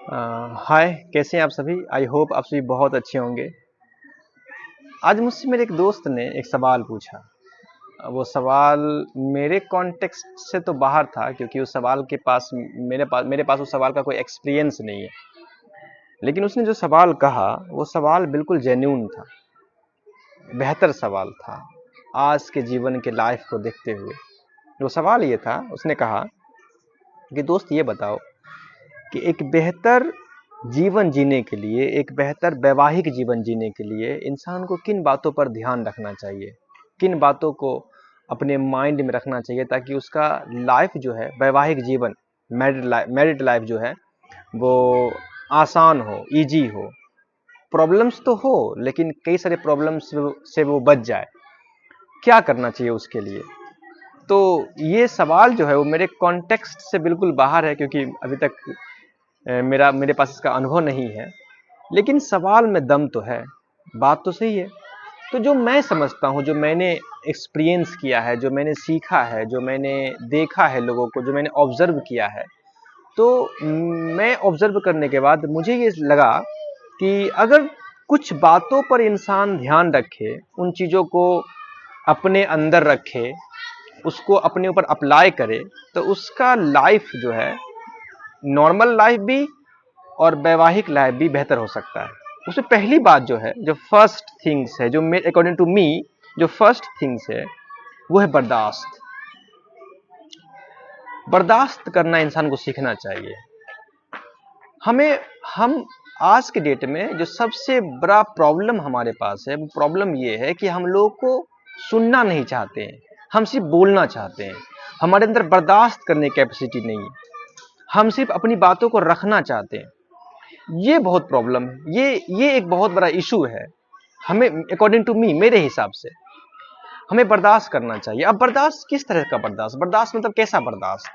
हाय, कैसे हैं आप सभी। आई होप आप सभी बहुत अच्छे होंगे। आज मुझसे मेरे एक दोस्त ने एक सवाल पूछा। वो सवाल मेरे कॉन्टेक्स्ट से तो बाहर था, क्योंकि उस सवाल के पास मेरे पास उस सवाल का कोई एक्सपीरियंस नहीं है। लेकिन उसने जो सवाल कहा वो सवाल बिल्कुल जेन्यून था, बेहतर सवाल था आज के जीवन के लाइफ को देखते हुए। वो सवाल ये था, उसने कहा कि दोस्त ये बताओ कि एक बेहतर जीवन जीने के लिए, एक बेहतर वैवाहिक जीवन जीने के लिए इंसान को किन बातों पर ध्यान रखना चाहिए, किन बातों को अपने माइंड में रखना चाहिए ताकि उसका लाइफ जो है, वैवाहिक जीवन, मैरिड लाइफ जो है वो आसान हो, इजी हो। प्रॉब्लम्स तो हो लेकिन कई सारे प्रॉब्लम्स से वो बच जाए। क्या करना चाहिए उसके लिए? तो ये सवाल जो है वो मेरे कॉन्टेक्स्ट से बिल्कुल बाहर है, क्योंकि अभी तक मेरे पास इसका अनुभव नहीं है। लेकिन सवाल में दम तो है, बात तो सही है। तो जो मैं समझता हूँ, जो मैंने एक्सपीरियंस किया है, जो मैंने सीखा है, जो मैंने देखा है लोगों को, जो मैंने ऑब्जर्व किया है, तो मैं ऑब्जर्व करने के बाद मुझे ये लगा कि अगर कुछ बातों पर इंसान ध्यान रखे, उन चीज़ों को अपने अंदर रखे, उसको अपने ऊपर अप्लाई करे, तो उसका लाइफ जो है, नॉर्मल लाइफ भी और वैवाहिक लाइफ भी बेहतर हो सकता है। उसमें पहली बात जो है, जो फर्स्ट थिंग्स है, जो अकॉर्डिंग टू मी जो फर्स्ट थिंग्स है वो है बर्दाश्त। बर्दाश्त करना इंसान को सीखना चाहिए। हमें हम आज के डेट में जो सबसे बड़ा प्रॉब्लम हमारे पास है, वो प्रॉब्लम ये है कि हम लोगों को सुनना नहीं चाहते हैं, हम सिर्फ बोलना चाहते हैं। हमारे अंदर बर्दाश्त करने की कैपेसिटी नहीं है, हम सिर्फ अपनी बातों को रखना चाहते हैं। ये बहुत प्रॉब्लम है, ये एक बहुत बड़ा इशू है। हमें अकॉर्डिंग टू मी, मेरे हिसाब से हमें बर्दाश्त करना चाहिए। अब बर्दाश्त किस तरह का बर्दाश्त? बर्दाश्त मतलब कैसा बर्दाश्त?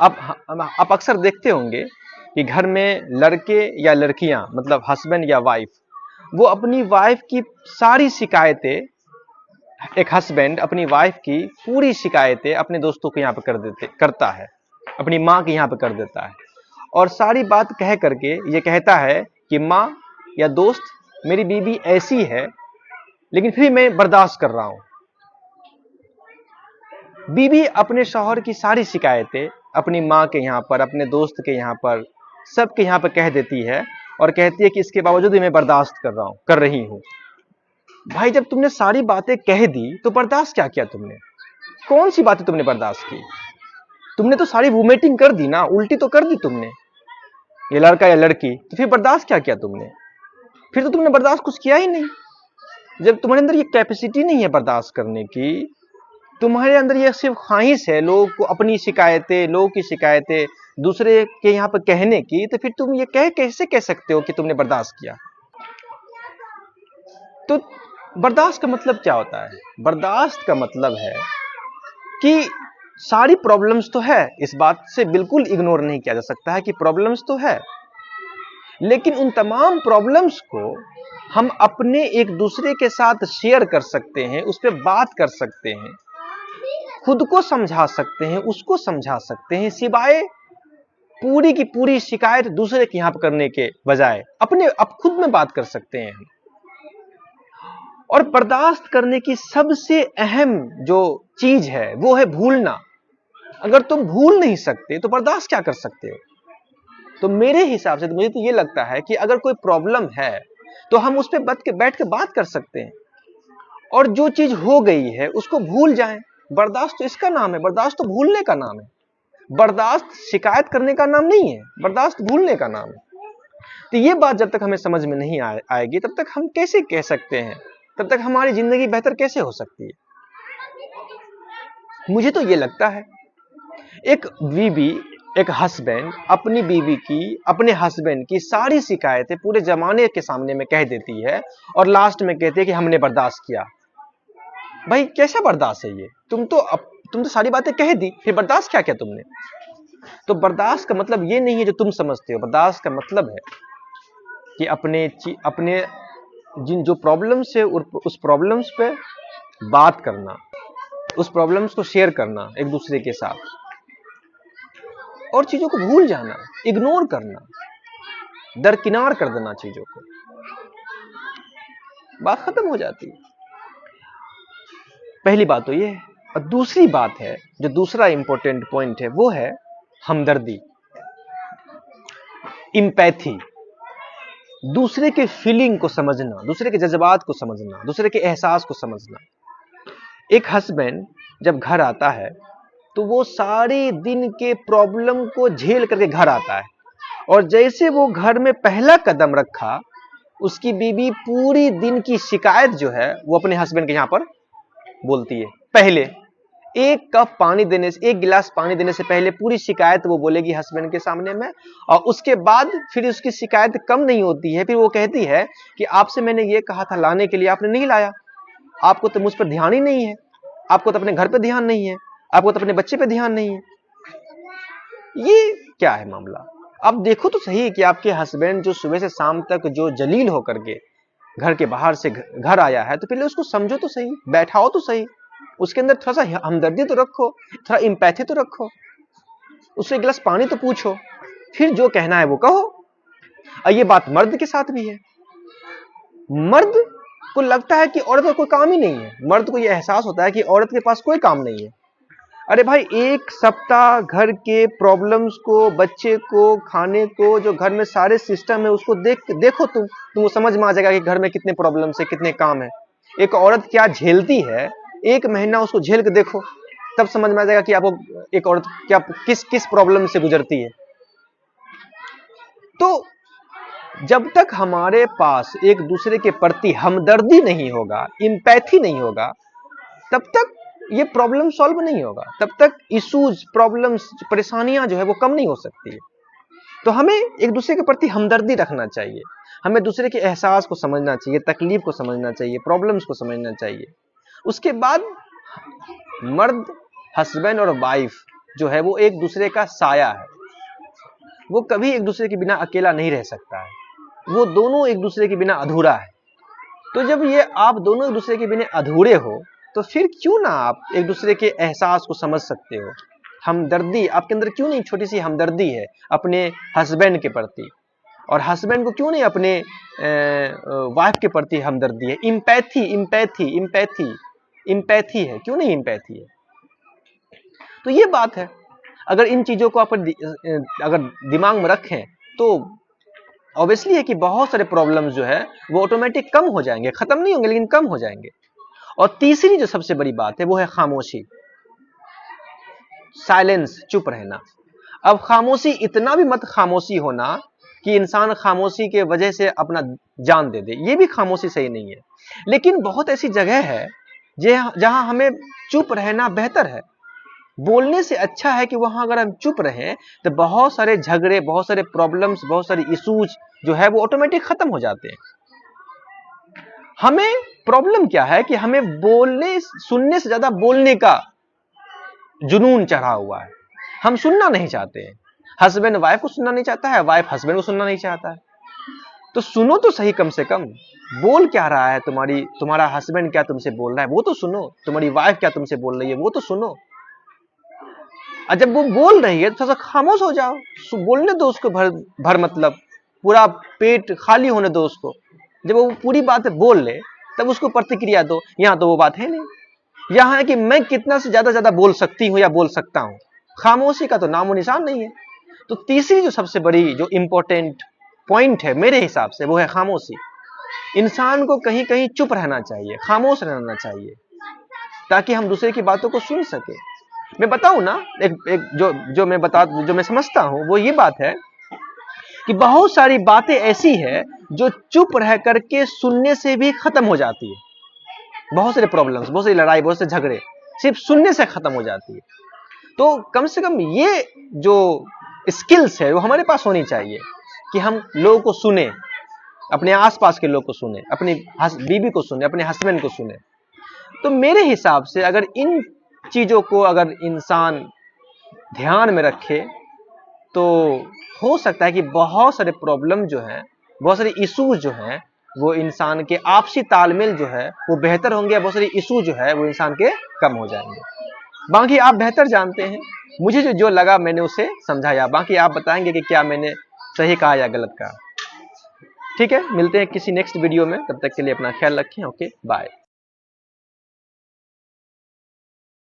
आप अक्सर देखते होंगे कि घर में लड़के या लड़कियां, मतलब हस्बैंड या वाइफ, वो अपनी वाइफ की सारी शिकायतें, एक हस्बैंड अपनी वाइफ की पूरी शिकायतें अपने दोस्तों को यहाँ पे करता है, अपनी माँ के यहाँ पे कर देता है, और सारी बात कह करके ये कहता है कि माँ या दोस्त, मेरी बीवी ऐसी है लेकिन फिर मैं बर्दाश्त कर रहा हूं। बीवी अपने शौहर की सारी शिकायतें अपनी माँ के यहाँ पर, अपने दोस्त के यहाँ पर, सबके यहाँ पर कह देती है, और कहती है कि इसके बावजूद भी मैं बर्दाश्त कर रही हूं। भाई, जब तुमने सारी बातें कह दी तो बर्दाश्त क्या किया तुमने? कौन सी बातें तुमने बर्दाश्त की? तुमने तो सारी वोमिटिंग कर दी ना, उल्टी तो कर दी तुमने। ये लड़का या लड़की, तो फिर बर्दाश्त क्या किया तुमने? फिर तो तुमने बर्दाश्त कुछ किया ही नहीं। जब तुम्हारे अंदर ये कैपेसिटी नहीं है बर्दाश्त करने की, तुम्हारे अंदर ये सिर्फ ख्वाहिश है लोगों को अपनी शिकायतें, लोगों की शिकायतें दूसरे के यहाँ पर कहने की, तो फिर तुम ये कैसे कह सकते हो कि तुमने बर्दाश्त किया? तो बर्दाश्त का मतलब क्या होता है? बर्दाश्त का मतलब है कि सारी प्रॉब्लम्स तो है, इस बात से बिल्कुल इग्नोर नहीं किया जा सकता है कि प्रॉब्लम्स तो है, लेकिन उन तमाम प्रॉब्लम्स को हम अपने एक दूसरे के साथ शेयर कर सकते हैं, उस पर बात कर सकते हैं, खुद को समझा सकते हैं, उसको समझा सकते हैं, सिवाय पूरी की पूरी शिकायत दूसरे के यहां पर करने के बजाय अब खुद में बात कर सकते हैं हम। और बर्दाश्त करने की सबसे अहम जो चीज है वो है भूलना। अगर तुम भूल नहीं सकते तो बर्दाश्त क्या कर सकते हो? तो मेरे हिसाब से तो मुझे तो ये लगता है कि अगर कोई प्रॉब्लम है तो हम उस पर बैठ के बात कर सकते हैं, और जो चीज हो गई है उसको भूल जाएं। बर्दाश्त तो इसका नाम है, बर्दाश्त तो भूलने का नाम है। बर्दाश्त शिकायत करने का नाम नहीं है, बर्दाश्त भूलने का नाम है। तो ये बात जब तक हमें समझ में नहीं आएगी, तब तक हम कैसे कह सकते हैं, तब तक हमारी जिंदगी बेहतर कैसे हो सकती है? मुझे तो ये लगता है, एक बीवी, एक हस्बैंड अपनी बीवी की, अपने हस्बैंड की सारी शिकायतें पूरे जमाने के सामने में कह देती है, और लास्ट में कहती है कि हमने बर्दाश्त किया। भाई, कैसा बर्दाश्त है ये? तुम तो सारी बातें कह दी, फिर बर्दाश्त क्या किया तुमने? तो बर्दाश्त का मतलब ये नहीं है जो तुम समझते हो। बर्दाश्त का मतलब है कि अपने जिन जो प्रॉब्लम्स है उस प्रॉब्लम्स पे बात करना, उस प्रॉब्लम्स को शेयर करना एक दूसरे के साथ, और चीजों को भूल जाना, इग्नोर करना। दरकिनार कर देना चीजों को, बात खत्म हो जाती है। पहली बात तो ये है। और दूसरी बात है, जो दूसरा इंपॉर्टेंट पॉइंट है, वो है हमदर्दी, इंपैथी। दूसरे के फीलिंग को समझना, दूसरे के जज्बात को समझना, दूसरे के एहसास को समझना। एक हस्बैंड जब घर आता है तो वो सारे दिन के प्रॉब्लम को झेल करके घर आता है, और जैसे वो घर में पहला कदम रखा, उसकी बीवी पूरी दिन की शिकायत जो है वो अपने हस्बैंड के यहां पर बोलती है। पहले एक कप पानी देने से, एक गिलास पानी देने से पहले पूरी शिकायत वो बोलेगी हस्बैंड के सामने में, और उसके बाद फिर उसकी शिकायत कम नहीं होती है, फिर वो कहती है कि आपसे मैंने ये कहा था लाने के लिए, आपने नहीं लाया, आपको तो मुझ पर ध्यान ही नहीं है, आपको तो अपने घर पे ध्यान नहीं है, आपको तो अपने बच्चे पे ध्यान नहीं है। ये क्या है मामला? अब देखो तो सही कि आपके हस्बैंड जो सुबह से शाम तक जो जलील होकर के घर के बाहर से घर आया है, तो पहले उसको समझो तो सही, बैठाओ तो सही, उसके अंदर थोड़ा सा हमदर्दी तो रखो, थोड़ा इंपैथी तो रखो, उससे एक गिलास पानी तो पूछो, फिर जो कहना है वो कहो। और ये बात मर्द के साथ भी है। मर्द को लगता है कि औरत का कोई काम ही नहीं है, मर्द को यह एहसास होता है कि औरत के पास कोई काम नहीं है। अरे भाई, एक सप्ताह घर के प्रॉब्लम्स को, बच्चे को, खाने को, जो घर में सारे सिस्टम है उसको देखो तुम समझ में आ जाएगा कि घर में कितने प्रॉब्लम्स है, कितने काम है, एक औरत क्या झेलती है। एक महीना उसको झेल के देखो, तब समझ में आ जाएगा कि आपको एक औरत क्या किस प्रॉब्लम से गुजरती है। तो जब तक हमारे पास एक दूसरे के प्रति हमदर्दी नहीं होगा, इंपैथी नहीं होगा, तब तक ये प्रॉब्लम सॉल्व नहीं होगा, तब तक इश्यूज, प्रॉब्लम्स, परेशानियां जो है वो कम नहीं हो सकती है। तो हमें एक दूसरे के प्रति हमदर्दी रखना चाहिए, हमें दूसरे के एहसास को समझना चाहिए, तकलीफ को समझना चाहिए, प्रॉब्लम्स को समझना चाहिए। उसके बाद मर्द, हस्बैंड और वाइफ जो है वो एक दूसरे का साया है, वो कभी एक दूसरे के बिना अकेला नहीं रह सकता है, वो दोनों एक दूसरे के बिना अधूरा है। तो जब ये आप दोनों एक दूसरे के बिना अधूरे हो, तो फिर क्यों ना आप एक दूसरे के एहसास को समझ सकते हो। हमदर्दी आपके अंदर क्यों नहीं, छोटी सी हमदर्दी है अपने हस्बैंड के प्रति, और हस्बैंड को क्यों नहीं अपने वाइफ के प्रति हमदर्दी है। इंपैथी इंपैथी इंपैथी इंपैथी है, क्यों नहीं इंपैथी है। तो ये बात है। अगर इन चीजों को आप अगर दिमाग में रखें तो ऑब्वियसली है कि बहुत सारे प्रॉब्लम्स जो है वो ऑटोमेटिक कम हो जाएंगे, खत्म नहीं होंगे लेकिन कम हो जाएंगे। और तीसरी जो सबसे बड़ी बात है वो है खामोशी, साइलेंस, चुप रहना। अब खामोशी, इतना भी मत खामोशी होना कि इंसान खामोशी के वजह से अपना जान दे दे, ये भी खामोशी सही नहीं है। लेकिन बहुत ऐसी जगह है जहां हमें चुप रहना बेहतर है। बोलने से अच्छा है कि वहां अगर हम चुप रहें तो बहुत सारे झगड़े, बहुत सारे प्रॉब्लम्स, बहुत सारे इश्यूज जो है वो ऑटोमेटिक खत्म हो जाते हैं। हमें प्रॉब्लम क्या है कि हमें बोलने सुनने से ज्यादा बोलने का जुनून चढ़ा हुआ है, हम सुनना नहीं चाहते हैं। हस्बैंड वाइफ को सुनना नहीं चाहता है, वाइफ हस्बैंड को सुनना नहीं चाहता है। तो सुनो तो सही, कम से कम बोल क्या रहा है तुम्हारा हस्बैंड क्या तुमसे बोल रहा है वो तो सुनो, तुम्हारी वाइफ क्या तुमसे बोल रही है वो तो सुनो। और जब वो बोल रही है तो थोड़ा सा खामोश हो जाओ, बोलने दो उसको भर मतलब पूरा पेट खाली होने दो उसको। जब वो पूरी बात बोल ले तब उसको प्रतिक्रिया दो। यहां तो वो बात है नहीं, यहां है कि मैं कितना से ज्यादा बोल सकती हूं या बोल सकता हूं, खामोशी का तो नामो निशान नहीं है। तो तीसरी जो सबसे बड़ी जो इंपॉर्टेंट पॉइंट है मेरे हिसाब से वो है खामोशी। इंसान को कहीं कहीं चुप रहना चाहिए, खामोश रहना चाहिए, ताकि हम दूसरे की बातों को सुन सके। मैं बताऊं ना, एक जो मैं समझता हूं वो ये बात है कि बहुत सारी बातें ऐसी है जो चुप रह करके सुनने से भी खत्म हो जाती है। बहुत सारे प्रॉब्लम्स, बहुत सारी लड़ाई, बहुत से झगड़े सिर्फ सुनने से खत्म हो जाती है। तो कम से कम ये जो स्किल्स है वो हमारे पास होनी चाहिए कि हम लोगों को सुने, अपने आसपास के लोग को सुने, अपनी बीवी को सुने, अपने हस्बैंड को सुने। तो मेरे हिसाब से अगर इन चीजों को अगर इंसान ध्यान में रखे तो हो सकता है कि बहुत सारे प्रॉब्लम जो हैं, बहुत सारे इश्यूज जो हैं वो इंसान के आपसी तालमेल जो है वो बेहतर होंगे, बहुत सारे इशू जो है वो इंसान के कम हो जाएंगे। बाकी आप बेहतर जानते हैं, मुझे जो लगा मैंने उसे समझाया, बाकी आप बताएंगे कि क्या मैंने सही कहा या गलत कहा। ठीक है, मिलते हैं किसी नेक्स्ट वीडियो में, तब तक के लिए अपना ख्याल रखें। Okay bye.